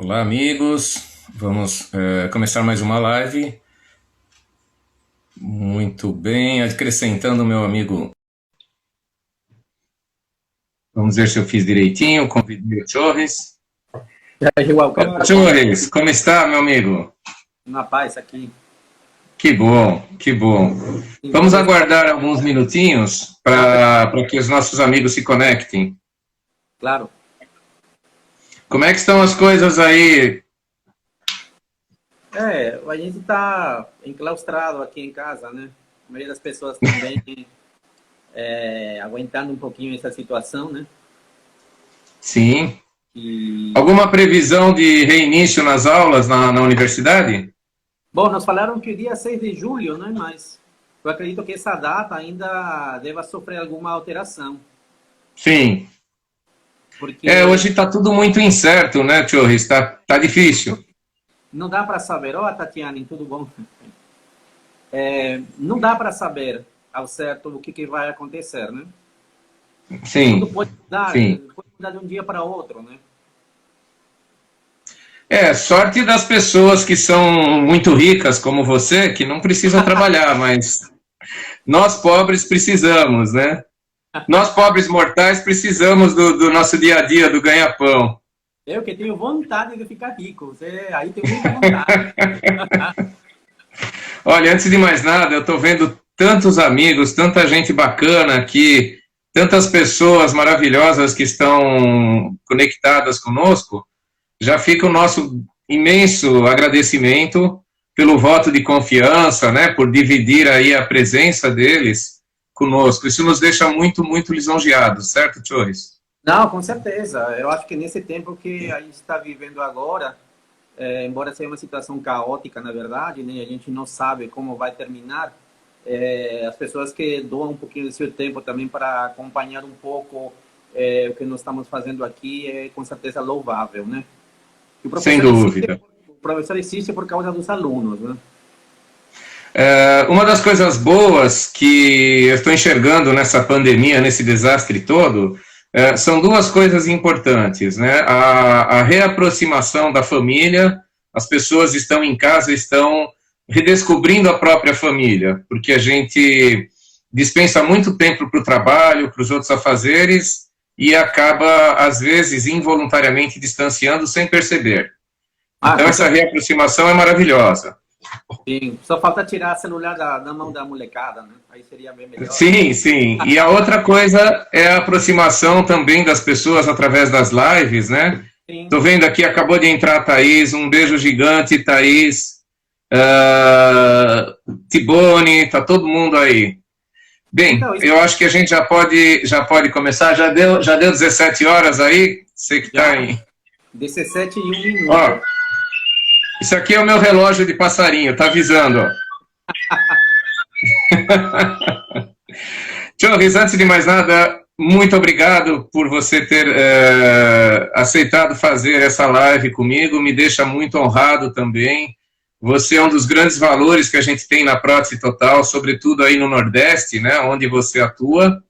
Olá, amigos. Vamos começar mais uma live. Muito bem, acrescentando o meu amigo. Vamos ver se eu fiz direitinho. Convidei o Chorres. Igual, Olá, Chorres. Como está, meu amigo? na paz aqui. Que bom, que bom. Vamos aguardar alguns minutinhos para que os nossos amigos se conectem. Claro. Como é que estão as coisas aí? A gente está enclaustrado aqui em casa, né? A maioria das pessoas também aguentando um pouquinho essa situação, né? Sim. E... Alguma previsão de reinício nas aulas na universidade? Bom, nos falaram que o dia 6 de julho, né? Mas eu acredito que essa data ainda deva sofrer alguma alteração. Sim. Porque Hoje está tudo muito incerto, né, Chorris? Tá difícil. não dá para saber. Ó, Tatiane, tudo bom? Não dá para saber ao certo o que vai acontecer, né? Sim, Tudo pode sim. mudar de um dia para outro, né? Sorte das pessoas que são muito ricas, como você, que não precisam trabalhar, mas nós pobres precisamos, né? Nós pobres mortais precisamos do nosso dia a dia, do ganha-pão. Eu que tenho vontade de ficar rico. Você aí tem muita vontade. Olha, antes de mais nada, eu estou vendo tantos amigos, tanta gente bacana aqui, tantas pessoas maravilhosas que estão conectadas conosco. Já fica o nosso imenso agradecimento pelo voto de confiança, né, por dividir aí a presença deles conosco. Isso nos deixa muito, muito lisonjeados, certo, Chores? Não, com certeza. Eu acho que nesse tempo que a gente está vivendo agora, embora seja uma situação caótica, na verdade, né, a gente não sabe como vai terminar, as pessoas que doam um pouquinho do seu tempo também para acompanhar um pouco o que nós estamos fazendo aqui é com certeza louvável, né? E Sem dúvida. o professor existe por causa dos alunos, né? Uma das coisas boas que eu estou enxergando nessa pandemia, nesse desastre todo, são duas coisas importantes, né? A reaproximação da família, as pessoas estão em casa, estão redescobrindo a própria família, porque a gente dispensa muito tempo para o trabalho, para os outros afazeres, e acaba, às vezes, involuntariamente distanciando sem perceber. Então, essa reaproximação é maravilhosa. Sim, só falta tirar o celular da mão da molecada, né? Aí seria bem melhor. Sim, sim. E a outra coisa é a aproximação também das pessoas através das lives, né? Estou vendo aqui, acabou de entrar a Thaís, um beijo gigante, Thaís, Tibone, tá todo mundo aí. Bem, então, eu acho que a gente já pode começar. Já deu 17 horas aí? Você que está aí. 17 e 1 minuto. Ó, isso aqui é o meu relógio de passarinho, tá avisando, ó. Chorris, antes de mais nada, muito obrigado por você ter aceitado fazer essa live comigo, me deixa muito honrado também. Você é um dos grandes valores que a gente tem na Prótese Total, sobretudo aí no Nordeste, né, onde você atua.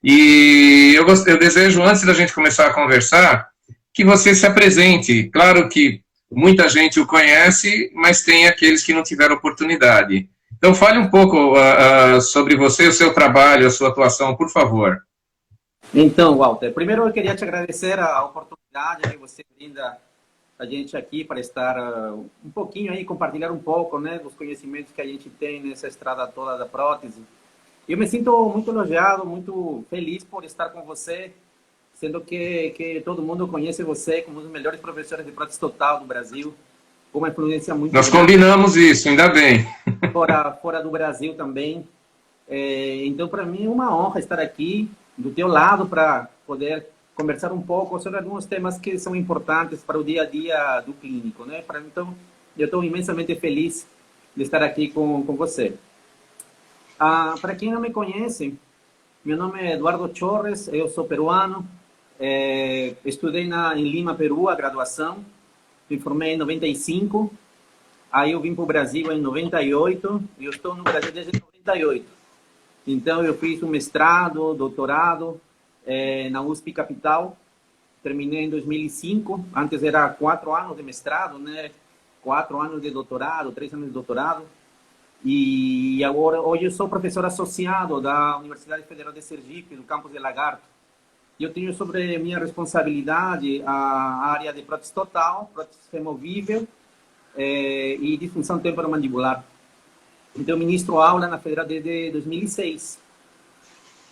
E eu desejo, antes da gente começar a conversar, que você se apresente. Claro que muita gente o conhece, mas tem aqueles que não tiveram oportunidade. Então, fale um pouco sobre você, o seu trabalho, a sua atuação, por favor. Então, Walter, primeiro eu queria te agradecer a oportunidade que você brinda a gente aqui para estar um pouquinho aí, compartilhar um pouco, né, dos conhecimentos que a gente tem nessa estrada toda da prótese. Eu me sinto muito elogiado, muito feliz por estar com você, sendo que todo mundo conhece você como um dos melhores professores de prótese total do Brasil, com uma influência muito Nós grande. Combinamos isso, ainda bem. Fora do Brasil também. Então, para mim é uma honra estar aqui do teu lado para poder conversar um pouco sobre alguns temas que são importantes para o dia a dia do clínico, né? Então, eu estou imensamente feliz de estar aqui com você. Para quem não me conhece, meu nome é Eduardo Chorres, eu sou peruano, estudei em Lima, Peru, a graduação, me formei em 95, aí eu vim para o Brasil em 98, e eu estou no Brasil desde 98. Então, eu fiz um mestrado, doutorado, na USP Capital, terminei em 2005, antes era 4 anos de mestrado, né? 4 anos de doutorado, 3 anos de doutorado. E agora, hoje eu sou professor associado da Universidade Federal de Sergipe, do campus de Lagarto. E eu tenho sobre minha responsabilidade a área de prótese total, prótese removível e disfunção temporomandibular. Então, eu ministro aula na Federal desde 2006.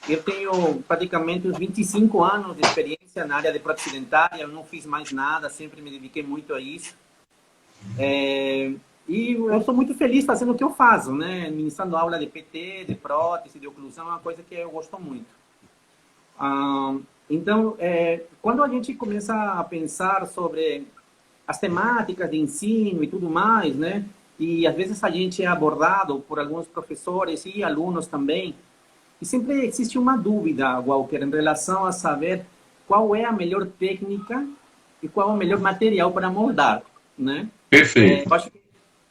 Eu tenho praticamente uns 25 anos de experiência na área de prótese dentária, eu não fiz mais nada, sempre me dediquei muito a isso. E eu sou muito feliz fazendo o que eu faço, né? Ministrando aula de PT, de prótese, de oclusão, é uma coisa que eu gosto muito. Então, quando a gente começa a pensar sobre as temáticas de ensino e tudo mais, né? E às vezes a gente é abordado por alguns professores e alunos também, e sempre existe uma dúvida, Walker, em relação a saber qual é a melhor técnica e qual é o melhor material para moldar, né? Perfeito. Eu acho que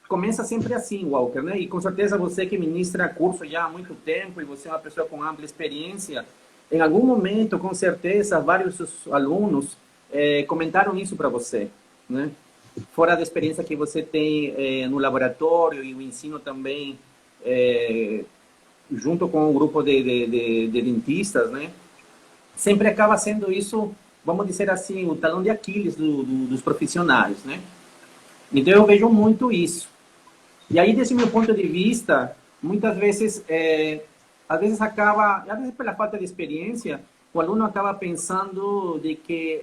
começa sempre assim, Walker, né? E com certeza você que ministra curso já há muito tempo e você é uma pessoa com ampla experiência, em algum momento, com certeza, vários alunos comentaram isso para você, né? Fora da experiência que você tem no laboratório e o ensino também junto com o grupo de dentistas, né? Sempre acaba sendo isso, vamos dizer assim, o talão de Aquiles dos profissionais, né? Então eu vejo muito isso. E aí, desse meu ponto de vista, muitas vezes, às vezes pela falta de experiência, o aluno acaba pensando de que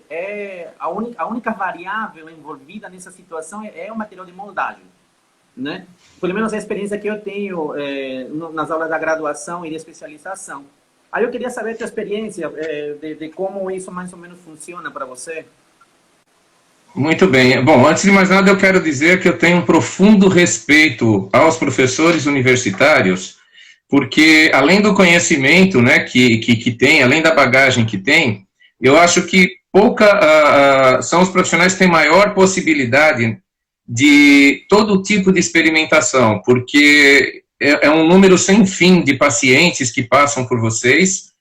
a única variável envolvida nessa situação é o material de moldagem, né? Pelo menos a experiência que eu tenho nas aulas da graduação e de especialização. Aí eu queria saber a tua experiência de como isso mais ou menos funciona para você. Muito bem. Bom, antes de mais nada, eu quero dizer que eu tenho um profundo respeito aos professores universitários, porque além do conhecimento, né, que tem, além da bagagem que tem, eu acho que são os profissionais que têm maior possibilidade de todo tipo de experimentação, porque é um número sem fim de pacientes que passam por vocês,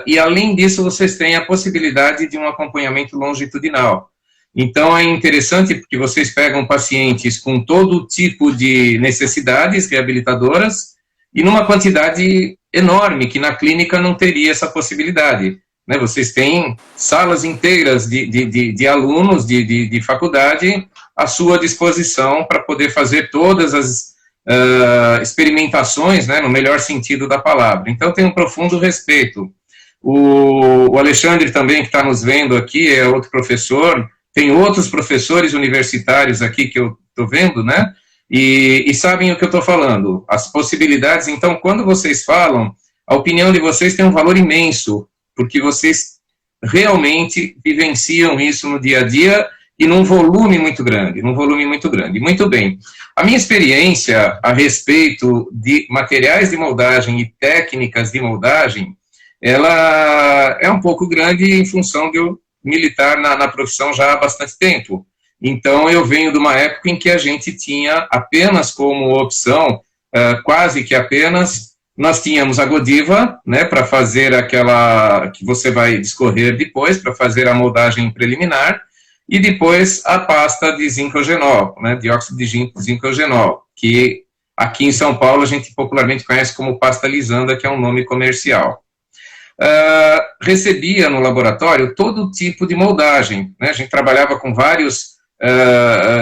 e além disso vocês têm a possibilidade de um acompanhamento longitudinal. Então é interessante porque vocês pegam pacientes com todo tipo de necessidades reabilitadoras e numa quantidade enorme, que na clínica não teria essa possibilidade, né? Vocês têm salas inteiras de alunos de faculdade à sua disposição para poder fazer todas as experimentações, né, no melhor sentido da palavra. Então, tem um profundo respeito. O Alexandre também, que está nos vendo aqui, é outro professor, tem outros professores universitários aqui que eu estou vendo, né, e sabem o que eu estou falando, as possibilidades. Então, quando vocês falam, a opinião de vocês tem um valor imenso, porque vocês realmente vivenciam isso no dia a dia e num volume muito grande, Muito bem. A minha experiência a respeito de materiais de moldagem e técnicas de moldagem, ela é um pouco grande em função de eu militar na profissão já há bastante tempo. Então, eu venho de uma época em que a gente tinha apenas como opção, quase que apenas, nós tínhamos a Godiva, né, para fazer aquela que você vai discorrer depois, para fazer a moldagem preliminar, e depois a pasta de zincogenol, né, dióxido de zincogenol, que aqui em São Paulo a gente popularmente conhece como pasta lisanda, que é um nome comercial. Recebia no laboratório todo tipo de moldagem, né, a gente trabalhava com vários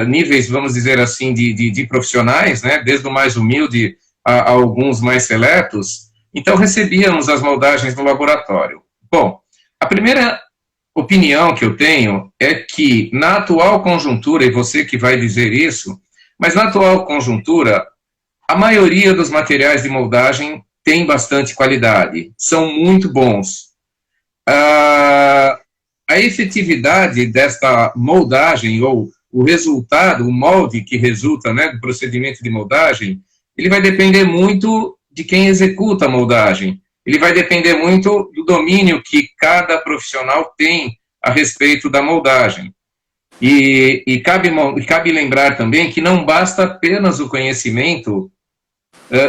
níveis, vamos dizer assim, de profissionais, né, desde o mais humilde a alguns mais seletos. Então recebíamos as moldagens no laboratório. Bom, a primeira opinião que eu tenho é que na atual conjuntura, e você que vai dizer isso, mas na atual conjuntura, a maioria dos materiais de moldagem tem bastante qualidade, são muito bons. A efetividade desta moldagem, ou o resultado, o molde que resulta, né, do procedimento de moldagem, ele vai depender muito de quem executa a moldagem. Ele vai depender muito do domínio que cada profissional tem a respeito da moldagem. E cabe lembrar também que não basta apenas o conhecimento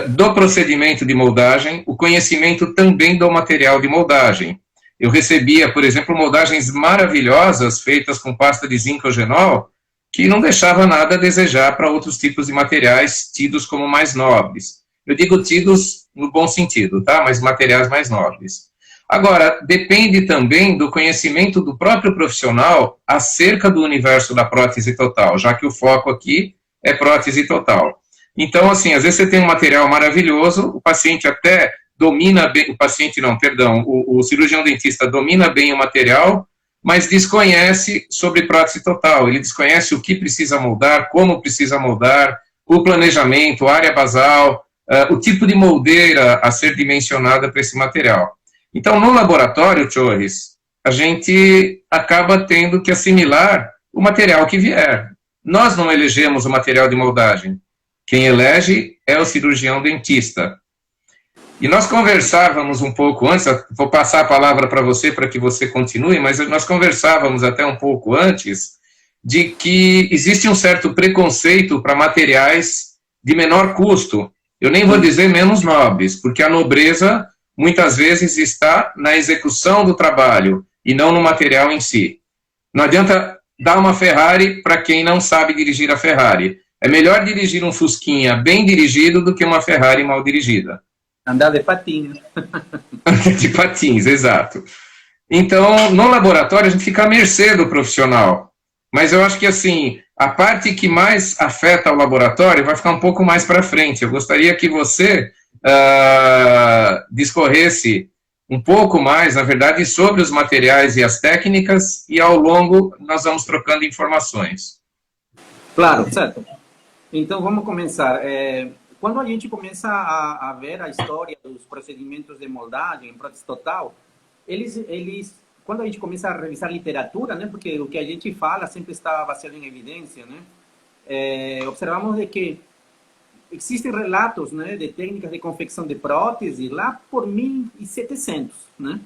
do procedimento de moldagem, o conhecimento também do material de moldagem. Eu recebia, por exemplo, moldagens maravilhosas feitas com pasta de zincogenol, que não deixava nada a desejar para outros tipos de materiais tidos como mais nobres. Eu digo tidos no bom sentido, tá? Mas materiais mais nobres. Agora, depende também do conhecimento do próprio profissional acerca do universo da prótese total, já que o foco aqui é prótese total. Então, assim, às vezes você tem um material maravilhoso, o paciente até domina bem, o paciente não, perdão, o cirurgião dentista domina bem o material, mas desconhece sobre prótese total, ele desconhece o que precisa moldar, como precisa moldar, o planejamento, a área basal, o tipo de moldeira a ser dimensionada para esse material. Então, no laboratório, Torres, a gente acaba tendo que assimilar o material que vier. Nós não elegemos o material de moldagem. Quem elege é o cirurgião dentista. E nós conversávamos um pouco antes, vou passar a palavra para que você continue, mas nós conversávamos até um pouco antes de que existe um certo preconceito para materiais de menor custo. Eu nem vou dizer menos nobres, porque a nobreza muitas vezes está na execução do trabalho e não no material em si. Não adianta dar uma Ferrari para quem não sabe dirigir a Ferrari. É melhor dirigir um Fusquinha bem dirigido do que uma Ferrari mal dirigida. Andar de patins. De patins, exato. Então, no laboratório, a gente fica à mercê do profissional. Mas eu acho que, assim, a parte que mais afeta o laboratório vai ficar um pouco mais para frente. Eu gostaria que você discorresse um pouco mais, na verdade, sobre os materiais e as técnicas, e ao longo nós vamos trocando informações. Claro, certo. Então, vamos começar. Quando a gente começa a ver a história dos procedimentos de moldagem em prótese total, quando a gente começa a revisar literatura, né, porque o que a gente fala sempre está baseado em evidência, né, observamos de que existem relatos, né, de técnicas de confecção de prótese lá por 1700, né?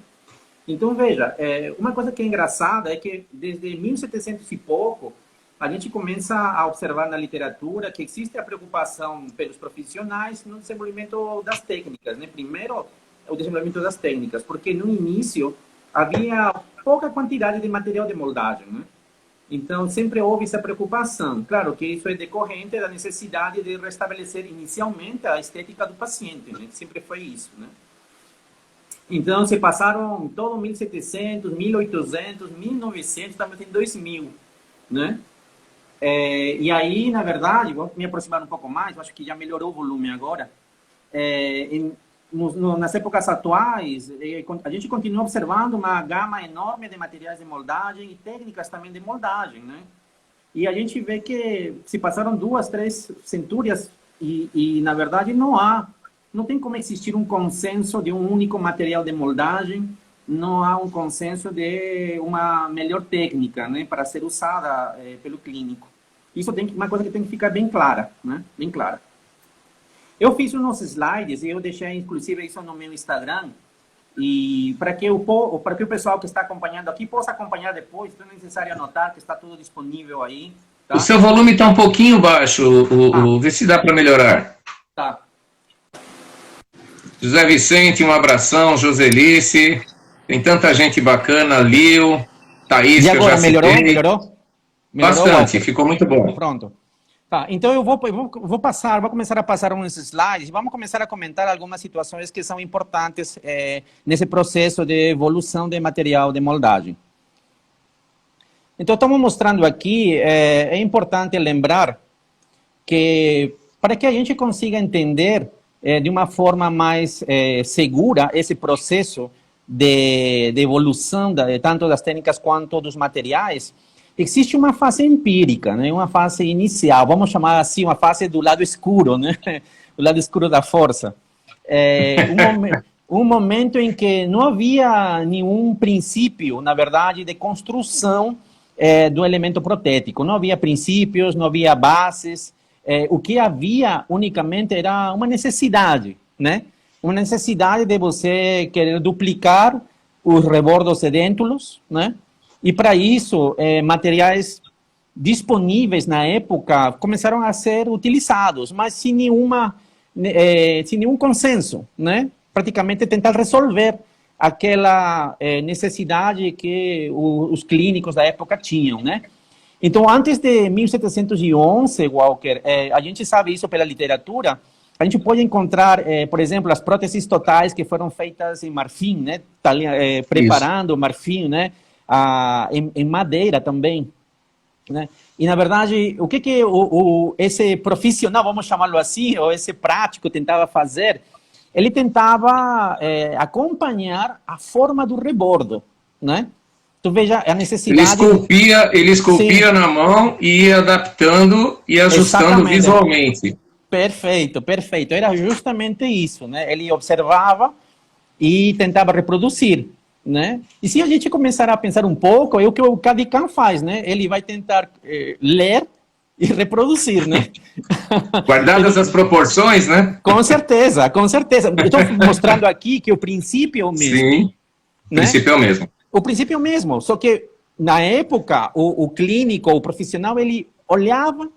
Então, veja, uma coisa que é engraçada é que desde 1700 e pouco, a gente começa a observar na literatura que existe a preocupação pelos profissionais no desenvolvimento das técnicas, né? Primeiro, o desenvolvimento das técnicas, porque no início havia pouca quantidade de material de moldagem, né? Então, sempre houve essa preocupação. Claro que isso é decorrente da necessidade de restabelecer inicialmente a estética do paciente, né? Sempre foi isso, né? Então, se passaram todo 1700, 1800, 1900, estamos em 2000, né? E aí, na verdade, vou me aproximar um pouco mais, acho que já melhorou o volume agora. Nas épocas atuais, a gente continua observando uma gama enorme de materiais de moldagem e técnicas também de moldagem, né? E a gente vê que se passaram 2, 3 centúrias e na verdade, não tem como existir um consenso de um único material de moldagem, não há um consenso de uma melhor técnica, né, para ser usada pelo clínico. Isso uma coisa que tem que ficar bem clara, né? Bem clara. Eu fiz uns slides e eu deixei, inclusive, isso no meu Instagram, e para que o pessoal que está acompanhando aqui possa acompanhar depois, não é necessário anotar, que está tudo disponível aí. Tá? O seu volume está um pouquinho baixo, vê se dá para melhorar. Tá. José Vicente, um abração, Joselice, tem tanta gente bacana, Lio, Thaís, e agora, que eu já citei. Melhorou? Bastante, ficou muito bom. Pronto. Tá, então eu vou começar a passar uns slides e vamos começar a comentar algumas situações que são importantes nesse processo de evolução de material de moldagem. Então, estamos mostrando aqui, é importante lembrar que para que a gente consiga entender de uma forma mais segura esse processo de evolução, tanto das técnicas quanto dos materiais, existe uma fase empírica, né? Uma fase inicial, vamos chamar assim, uma fase do lado escuro, né? O lado escuro da força. Um momento em que não havia nenhum princípio, na verdade, de construção do elemento protético. Não havia princípios, não havia bases. O que havia unicamente era uma necessidade, né? Uma necessidade de você querer duplicar os rebordos edêntulos, né? E para isso, materiais disponíveis na época começaram a ser utilizados, mas sem nenhum consenso, né? Praticamente tentar resolver aquela necessidade que os clínicos da época tinham, né? Então, antes de 1711, Walker, a gente sabe isso pela literatura, a gente pode encontrar, por exemplo, as próteses totais que foram feitas em marfim, né? Preparando o marfim, né? Em madeira também, né? E, na verdade, o que esse profissional, vamos chamá-lo assim, ou esse prático tentava fazer? Ele tentava acompanhar a forma do rebordo, né? Tu veja a necessidade... Ele esculpia na mão e ia adaptando e ajustando visualmente. Perfeito, perfeito. Era justamente isso, né? Ele observava e tentava reproduzir, né? E se a gente começar a pensar um pouco, é o que o Cavalcanti faz, né? Ele vai tentar ler e reproduzir, né? Guardadas as proporções, né? Com certeza, com certeza. Estou mostrando aqui que o princípio é o mesmo. Sim, né? O princípio é o mesmo. O princípio é o mesmo, só que na época o clínico, o profissional, ele olhava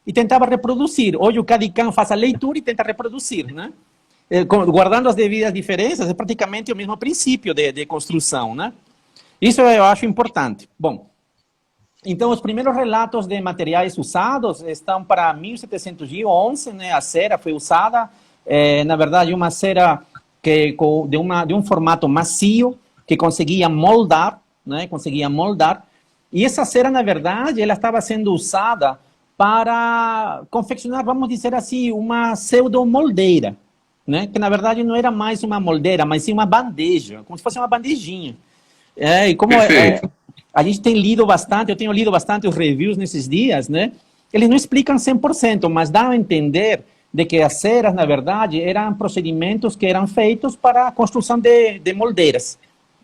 e tentava reproduzir. Hoje o Cavalcanti faz a leitura e tenta reproduzir, né? Guardando as devidas diferenças, é praticamente o mesmo princípio de construção, né? Isso eu acho importante. Bom, então os primeiros relatos de materiais usados estão para 1711, né? A cera foi usada, na verdade, uma cera de um formato macio, que conseguia moldar, né? Conseguia moldar. E essa cera, na verdade, ela estava sendo usada para confeccionar, vamos dizer assim, uma pseudo-moldeira, né? Que, na verdade, não era mais uma moldeira, mas sim uma bandeja, como se fosse uma bandejinha. E como a gente tem lido bastante, eu tenho lido bastante os reviews nesses dias, né? Eles não explicam 100%, mas dá a entender de que as ceras, na verdade, eram procedimentos que eram feitos para a construção de moldeiras.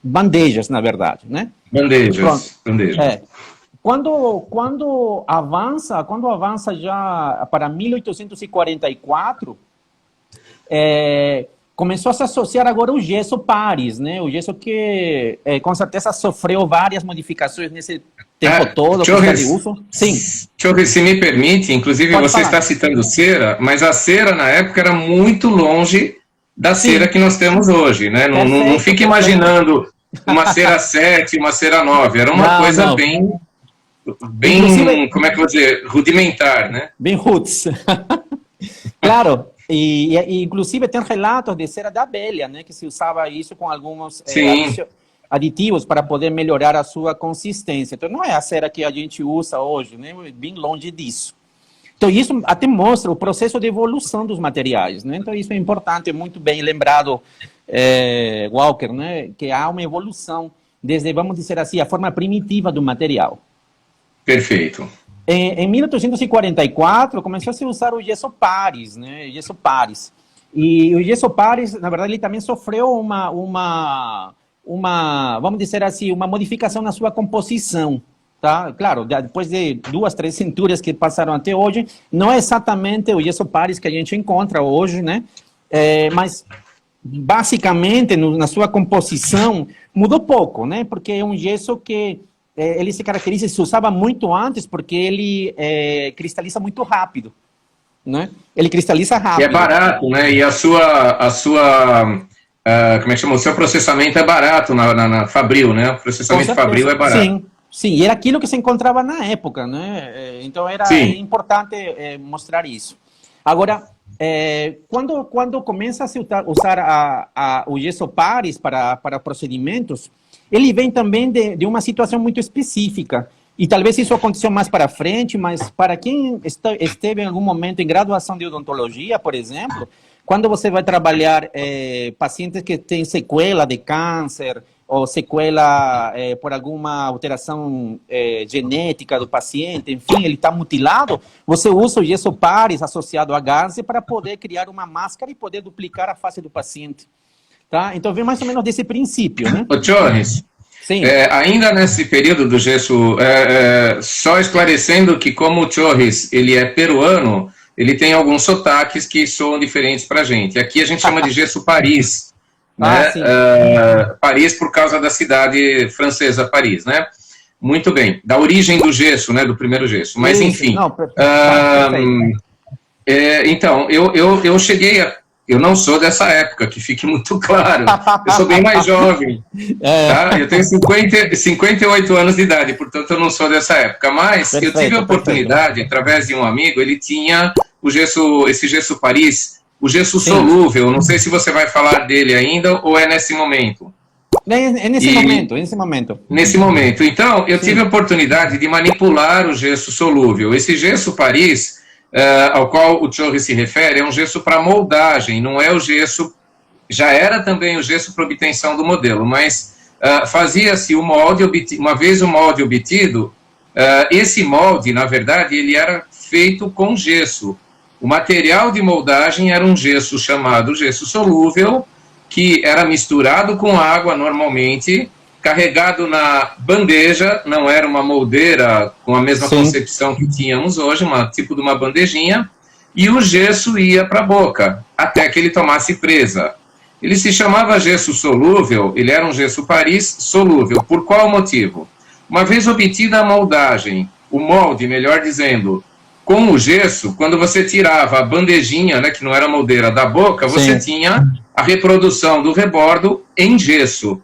Bandejas, na verdade, né? Bandejas. Quando avança já para 1844, começou a se associar agora o gesso Paris, né? O gesso que, com certeza, sofreu várias modificações nesse tempo todo. Sim. Se me permite, inclusive pode você falar. Está citando cera, mas a cera na época era muito longe da cera que nós temos hoje, né? Não fique imaginando uma cera 7, uma cera 9, era uma coisa bem, como é que eu vou dizer, rudimentar, né? Bem roots. Claro, e inclusive tem relatos de cera da abelha, né? Que se usava isso com alguns aditivos para poder melhorar a sua consistência. Então não é a cera que a gente usa hoje, né? Bem longe disso. Então, isso até mostra o processo de evolução dos materiais, né? Então, isso é importante, muito bem lembrado, Walker, né? Que há uma evolução desde, vamos dizer assim, a forma primitiva do material. Perfeito. Em 1844, começou a se usar o gesso Paris, né? O gesso Paris. E o gesso Paris, na verdade, ele também sofreu uma vamos dizer assim, uma modificação na sua composição. Tá? Claro, depois de 2, 3 cinturas que passaram até hoje, não é exatamente o gesso Paris que a gente encontra hoje, né? Mas, basicamente, na sua composição, mudou pouco, né? Porque é um gesso que ele se caracteriza, se usava muito antes, porque ele cristaliza muito rápido, né? Ele cristaliza rápido. E é barato, né? E como é que chama? O seu processamento é barato na Fabril, né? O processamento Fabril é barato. Sim, e era aquilo que se encontrava na época, né? Então era importante mostrar isso. Agora, quando começa a se usar o gesso Paris para procedimentos, ele vem também de uma situação muito específica. E talvez isso aconteceu mais para frente, mas para quem esteve em algum momento em graduação de odontologia, por exemplo, quando você vai trabalhar pacientes que têm sequela de câncer, ou sequela por alguma alteração genética do paciente, enfim, ele está mutilado, você usa o gesso Paris associado a gaze para poder criar uma máscara e poder duplicar a face do paciente. Tá? Então, vem mais ou menos desse princípio, né? Ô, Jones, ainda nesse período do gesso, só esclarecendo que como o Torres, ele é peruano, ele tem alguns sotaques que soam diferentes para a gente. Aqui a gente chama de gesso Paris, né? Paris por causa da cidade francesa Paris, né? Muito bem, da origem do gesso, né? Do primeiro gesso, mas enfim. Então, eu cheguei eu não sou dessa época, que fique muito claro. Eu sou bem mais jovem. Tá? Eu tenho 58 anos de idade, portanto eu não sou dessa época. Mas eu tive a oportunidade, através de um amigo, ele tinha esse gesso Paris, o gesso solúvel. Não sei se você vai falar dele ainda ou é nesse momento. É nesse momento. Nesse momento. Então, eu tive a oportunidade de manipular o gesso solúvel. Esse gesso Paris, ao qual o Chorri se refere, é um gesso para moldagem, não é o gesso... Já era também o gesso para obtenção do modelo, mas fazia-se o molde, uma vez o molde obtido, esse molde, na verdade, ele era feito com gesso. O material de moldagem era um gesso chamado gesso solúvel, que era misturado com água normalmente, carregado na bandeja, não era uma moldeira com a mesma concepção que tínhamos hoje, tipo de uma bandejinha, e o gesso ia para a boca, até que ele tomasse presa. Ele se chamava gesso solúvel, ele era um gesso Paris solúvel. Por qual motivo? Uma vez obtida a moldagem, o molde, melhor dizendo, com o gesso, quando você tirava a bandejinha, né, que não era moldeira, da boca, você tinha a reprodução do rebordo em gesso.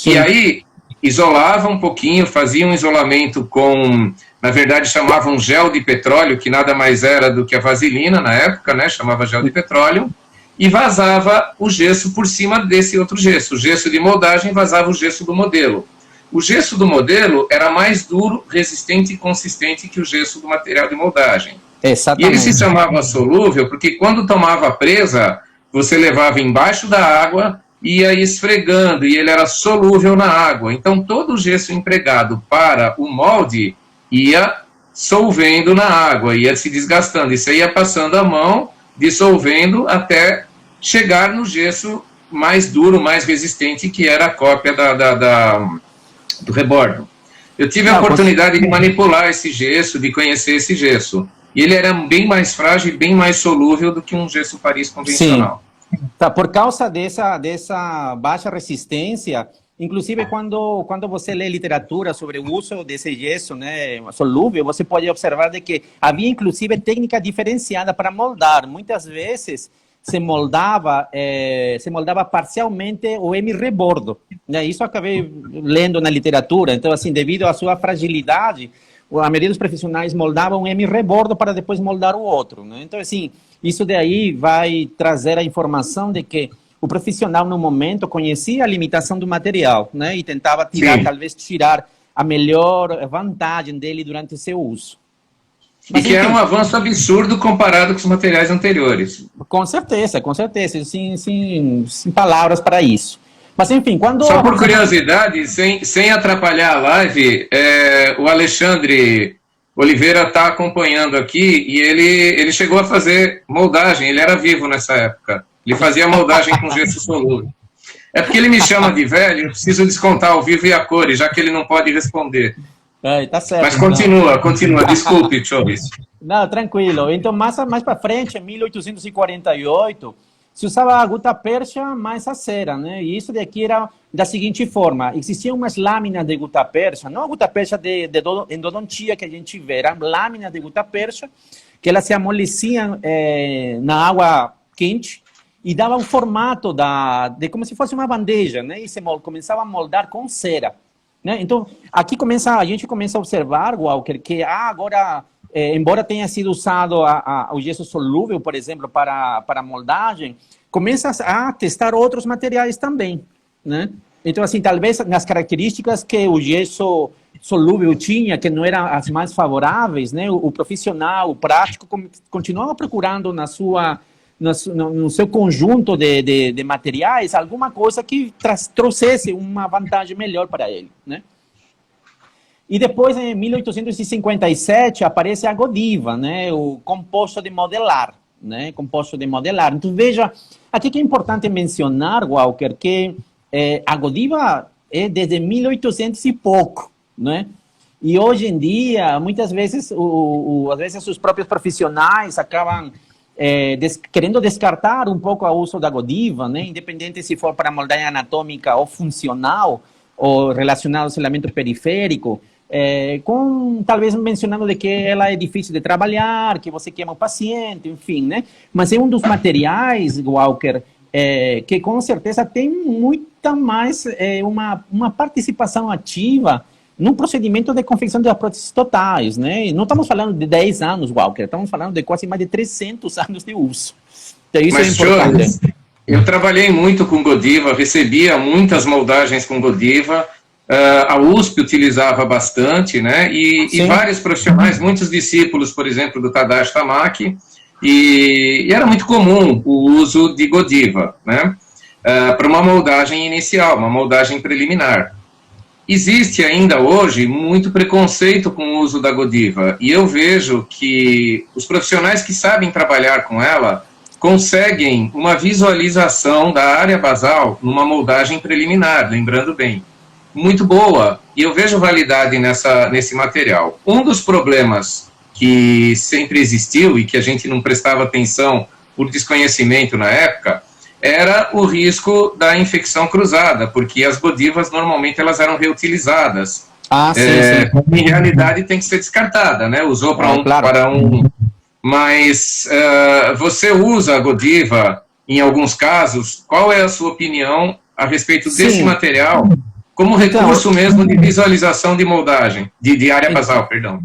E aí, isolava um pouquinho, fazia um isolamento com, na verdade, chamavam gel de petróleo, que nada mais era do que a vaselina na época, né, chamava gel de petróleo, e vazava o gesso por cima desse outro gesso. O gesso de moldagem vazava o gesso do modelo. O gesso do modelo era mais duro, resistente e consistente que o gesso do material de moldagem. Exatamente. E ele se chamava solúvel porque quando tomava presa, você levava embaixo da água e ia esfregando, e ele era solúvel na água. Então, todo o gesso empregado para o molde ia solvendo na água, ia se desgastando. E você ia passando a mão, dissolvendo, até chegar no gesso mais duro, mais resistente, que era a cópia do rebordo. Eu tive a oportunidade de manipular esse gesso, de conhecer esse gesso. E ele era bem mais frágil e bem mais solúvel do que um gesso Paris convencional. Tá, por causa dessa baixa resistência, inclusive quando você lê literatura sobre o uso desse gesso, né, solúvel, você pode observar de que havia inclusive técnica diferenciada para moldar. Muitas vezes se moldava parcialmente o hemi-rebordo, né? Isso eu acabei lendo na literatura. Então, assim, devido à sua fragilidade, a maioria dos profissionais moldavam um hemi-rebordo para depois moldar o outro, né? Então, assim, isso daí vai trazer a informação de que o profissional, no momento, conhecia a limitação do material, né? E tentava talvez tirar a melhor vantagem dele durante o seu uso. Mas, e que era um avanço absurdo comparado com os materiais anteriores. Com certeza, sem palavras para isso. Mas, enfim, quando... Só por curiosidade, sem atrapalhar a live, o Alexandre Oliveira está acompanhando aqui e ele chegou a fazer moldagem, ele era vivo nessa época. Ele fazia moldagem com gesso solúvel. É porque ele me chama de velho, eu preciso descontar ao vivo e a cores, já que ele não pode responder. Tá certo. Mas continua. Desculpe, Chorri. Não, tranquilo. Então, mais para frente, em 1848, se usava a gutta-percha mais a cera, né? E isso daqui era da seguinte forma: existiam umas lâminas de gutta-percha, não a gutta-percha de endodontia que a gente vê, eram lâminas de gutta-percha que elas se amoleciam na água quente e dava um formato de como se fosse uma bandeja, né? E começava a moldar com cera, né? Então, aqui a gente começa a observar, Walker, que agora, embora tenha sido usado o gesso solúvel, por exemplo, para moldagem, começa a testar outros materiais também, né? Então, assim, talvez nas características que o gesso solúvel tinha, que não eram as mais favoráveis, né? O profissional, o prático, continuava procurando no seu conjunto de materiais, alguma coisa que trouxesse uma vantagem melhor para ele, né? E depois, em 1857, aparece a Godiva, né? O composto de modelar, né? Composto de modelar. Então, veja, aqui que é importante mencionar, Walker, que a Godiva é desde 1800 e pouco, né? E hoje em dia, muitas vezes, às vezes os próprios profissionais acabam querendo descartar um pouco o uso da Godiva, né? Independente se for para moldagem anatômica ou funcional, ou relacionado ao isolamento periférico, com talvez mencionando de que ela é difícil de trabalhar, que você queima o paciente, enfim, né? Mas é um dos materiais, Walker, que com certeza tem muita mais uma participação ativa no procedimento de confecção de próteses totais, né? E não estamos falando de 10 anos, Walker, estamos falando de quase mais de 300 anos de uso. Então, isso é importante. Jones, eu trabalhei muito com Godiva, recebia muitas moldagens com Godiva, a USP utilizava bastante, né? E vários profissionais, muitos discípulos, por exemplo, do Tadashi Tamaki, e era muito comum o uso de Godiva, né? Para uma moldagem inicial, uma moldagem preliminar. Existe ainda hoje muito preconceito com o uso da Godiva, e eu vejo que os profissionais que sabem trabalhar com ela conseguem uma visualização da área basal numa moldagem preliminar, lembrando bem, muito boa, e eu vejo validade nesse material. Um dos problemas que sempre existiu e que a gente não prestava atenção por desconhecimento na época, era o risco da infecção cruzada, porque as Godivas normalmente elas eram reutilizadas. Sim. Em realidade tem que ser descartada, né? Usou para um... Mas você usa a Godiva em alguns casos. Qual é a sua opinião a respeito desse material como recurso mesmo de visualização de moldagem, de área basal, perdão?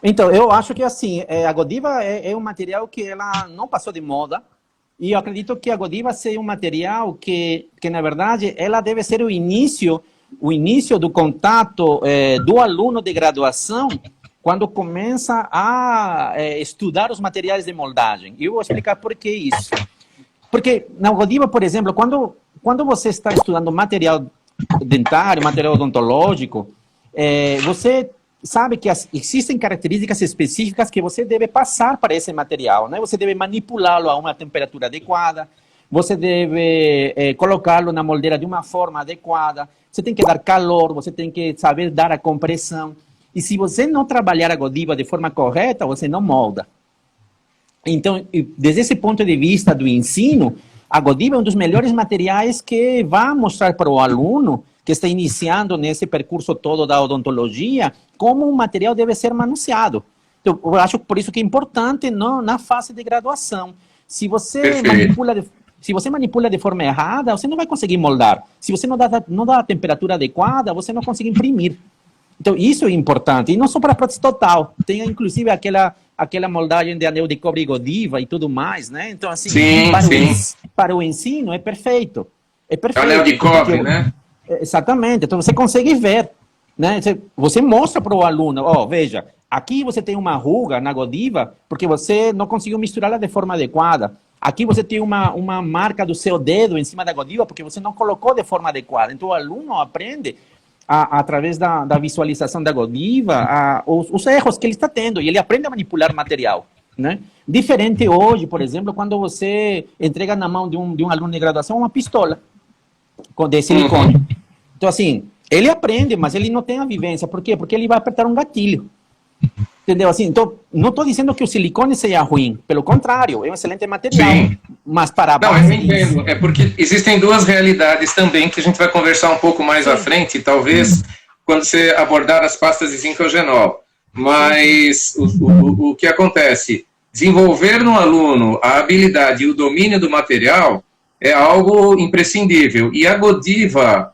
Então, eu acho que assim, a Godiva é um material que ela não passou de moda. E eu acredito que a Godiva seja um material que na verdade, ela deve ser o início do contato do aluno de graduação quando começa a estudar os materiais de moldagem. E eu vou explicar por que isso. Porque na Godiva, por exemplo, quando você está estudando material dentário, material odontológico, você sabe que existem características específicas que você deve passar para esse material, né? Você deve manipulá-lo a uma temperatura adequada, você deve colocá-lo na moldeira de uma forma adequada, você tem que dar calor, você tem que saber dar a compressão. E se você não trabalhar a Godiva de forma correta, você não molda. Então, desde esse ponto de vista do ensino, a Godiva é um dos melhores materiais que vai mostrar para o aluno que está iniciando nesse percurso todo da odontologia, como um material deve ser manuseado. Então, eu acho por isso que é importante na fase de graduação. Se você manipula de forma errada, você não vai conseguir moldar. Se você não dá a temperatura adequada, você não consegue imprimir. Então, isso é importante. E não só para a prótese total. Tem, inclusive, aquela moldagem de anel de cobre e Godiva e tudo mais, né? Então, assim, para o ensino, é perfeito. É perfeito. Anel de cobre, né? Exatamente, então você consegue ver, né? Você mostra para o aluno, veja, aqui você tem uma ruga na Godiva porque você não conseguiu misturá-la de forma adequada. Aqui você tem uma marca do seu dedo em cima da Godiva porque você não colocou de forma adequada. Então o aluno aprende, através da visualização da Godiva, os erros que ele está tendo e ele aprende a manipular o material, né? Diferente hoje, por exemplo, quando você entrega na mão de um aluno de graduação uma pistola de silicone. Então, assim, ele aprende, mas ele não tem a vivência. Por quê? Porque ele vai apertar um gatilho. Entendeu? Assim, então, não estou dizendo que o silicone seja ruim. Pelo contrário, é um excelente material. Sim. Mas para... Não, eu entendo. É porque existem duas realidades também que a gente vai conversar um pouco mais à frente, talvez, quando você abordar as pastas de zincogenol. Mas o que acontece? Desenvolver no aluno a habilidade e o domínio do material é algo imprescindível. E a Godiva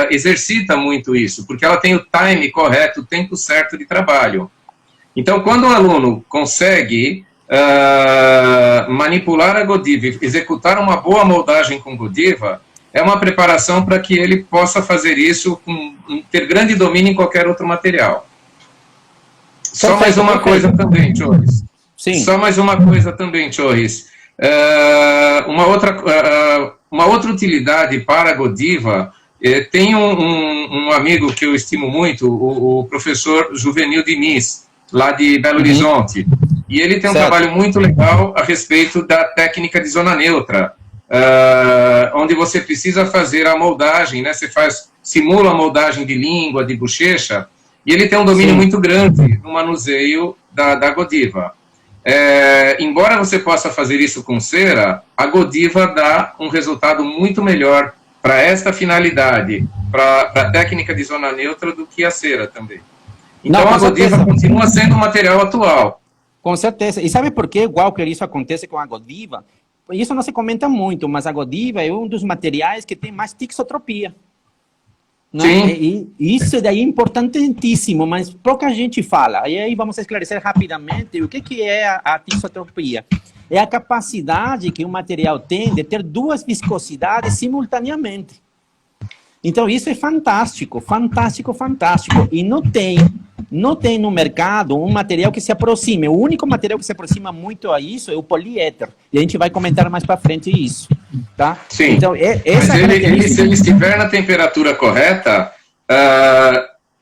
exercita muito isso, porque ela tem o time correto, o tempo certo de trabalho. Então, quando o aluno consegue manipular a Godiva e executar uma boa moldagem com Godiva, é uma preparação para que ele possa fazer isso, ter grande domínio em qualquer outro material. Só mais uma coisa também, Torres. Sim. Só mais uma coisa também, Torres. Uma outra utilidade para a Godiva, tem um amigo que eu estimo muito, o professor Juvenil Diniz, lá de Belo Horizonte, e ele tem um trabalho muito legal a respeito da técnica de zona neutra, onde você precisa fazer a moldagem, né? Você simula a moldagem de língua, de bochecha, e ele tem um domínio muito grande no manuseio da Godiva. Embora você possa fazer isso com cera, a Godiva dá um resultado muito melhor para esta finalidade, para a técnica de zona neutra, do que a cera também. Então Não, a Godiva continua sendo um material atual. Com certeza. E sabe por que, Walker, isso acontece com a Godiva? Isso não se comenta muito, mas a Godiva é um dos materiais que tem mais tixotropia. Né? Sim. E isso daí é importantíssimo, mas pouca gente fala. E aí vamos esclarecer rapidamente o que é a tixotropia. É a capacidade que um material tem de ter duas viscosidades simultaneamente. Então, isso é fantástico, fantástico, fantástico. E não tem no mercado um material que se aproxime. O único material que se aproxima muito a isso é o poliéter. E a gente vai comentar mais para frente isso. Tá? Sim, então, mas se ele estiver na temperatura correta,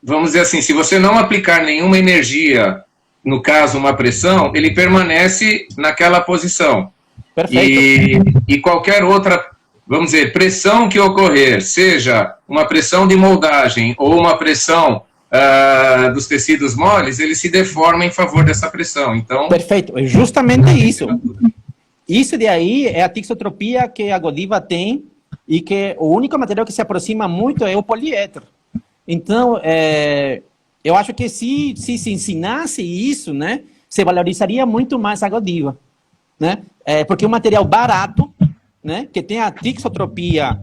vamos dizer assim, se você não aplicar nenhuma energia, no caso uma pressão, ele permanece naquela posição. Perfeito. E qualquer outra, vamos dizer, pressão que ocorrer, seja uma pressão de moldagem ou uma pressão dos tecidos moles, ele se deforma em favor dessa pressão. Então, perfeito, é justamente isso. Isso de aí é a tixotropia que a Godiva tem e que o único material que se aproxima muito é o poliéter. Então, eu acho que se ensinasse isso, né, se valorizaria muito mais a Godiva, né? Porque é um material barato, né, que tem a tixotropia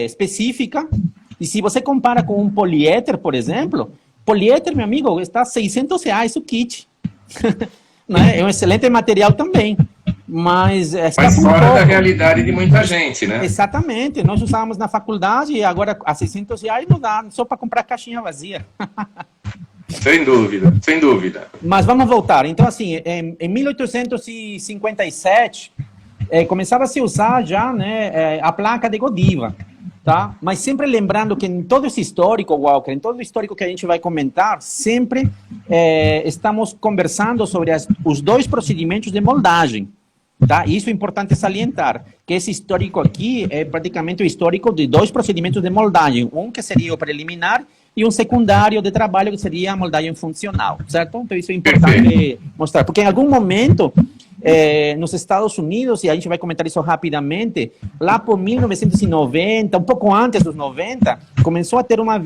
específica. E se você compara com um poliéter, por exemplo, poliéter, meu amigo, está R$600 o kit. Né? É um excelente material também. Mas fora da realidade de muita gente, né? Exatamente. Nós usávamos na faculdade e agora a R$600 não dá, só para comprar caixinha vazia. Sem dúvida, sem dúvida. Mas vamos voltar. Então, assim, em 1857, começava a se usar já, né, a placa de Godiva. Tá? Mas sempre lembrando que em todo esse histórico, Walker, em todo o histórico que a gente vai comentar, sempre estamos conversando sobre os dois procedimentos de moldagem. Tá? Isso é importante salientar, que esse histórico aqui é praticamente o histórico de dois procedimentos de moldagem, um que seria o preliminar e um secundário de trabalho que seria a moldagem funcional, certo? Então isso é importante mostrar, porque em algum momento nos Estados Unidos, e a gente vai comentar isso rapidamente, lá por 1990, um pouco antes dos 90, começou a ter uma